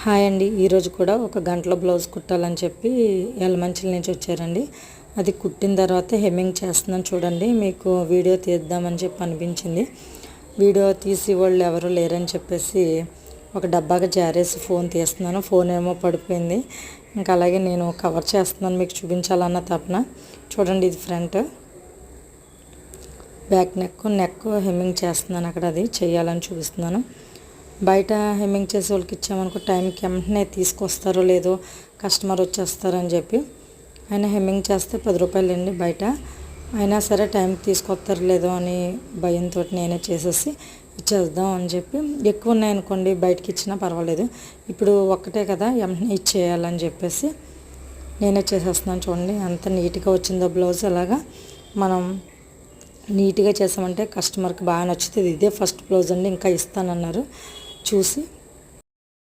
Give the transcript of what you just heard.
Hi అండి, ఈరోజు కూడా ఒక గంటలో బ్లౌజ్ కుట్టాలని చెప్పి ఎలమంచిల నుంచి వచ్చారండి. అది కుట్టిన తర్వాత హెమ్మింగ్ చేస్తున్నాను చూడండి. మీకు వీడియో తీద్దామని చెప్పి అనిపించింది. వీడియో తీసి వాళ్ళు ఎవరు లేరని చెప్పేసి ఒక డబ్బాగా జారేసి ఫోన్ తీస్తున్నాను. ఫోన్ ఏమో పడిపోయింది. ఇంకా అలాగే నేను కవర్ చేస్తున్నాను, మీకు చూపించాలన్న తపన. చూడండి, ఇది ఫ్రంట్, బ్యాక్ నెక్ హెమ్మింగ్ చేస్తున్నాను. అక్కడ అది చేయాలని చూపిస్తున్నాను. బయట హెమ్మింగ్ చేసే వాళ్ళకి ఇచ్చామనుకో టైంకి వెంటనే తీసుకొస్తారో లేదో, కస్టమర్ వచ్చేస్తారని చెప్పి ఆయన హెమ్మింగ్ చేస్తే 10 రూపాయలు అండి బయట. అయినా సరే టైంకి తీసుకొస్తారో లేదో అని భయంతో నేనే చేసేసి ఇచ్చేద్దాం అని చెప్పి, ఎక్కువ ఉన్నాయనుకోండి బయటకి ఇచ్చినా పర్వాలేదు, ఇప్పుడు ఒక్కటే కదా వెంటనే ఇచ్చేయాలని చెప్పేసి నేనే చేసేస్తున్నాను. చూడండి ఎంత నీట్గా వచ్చిందో బ్లౌజ్. అలాగా మనం నీట్గా చేసామంటే కస్టమర్కి బాగా నచ్చుతుంది. ఇదే ఫస్ట్ బ్లౌజ్ అండి, ఇంకా ఇస్తానన్నారు. చూసి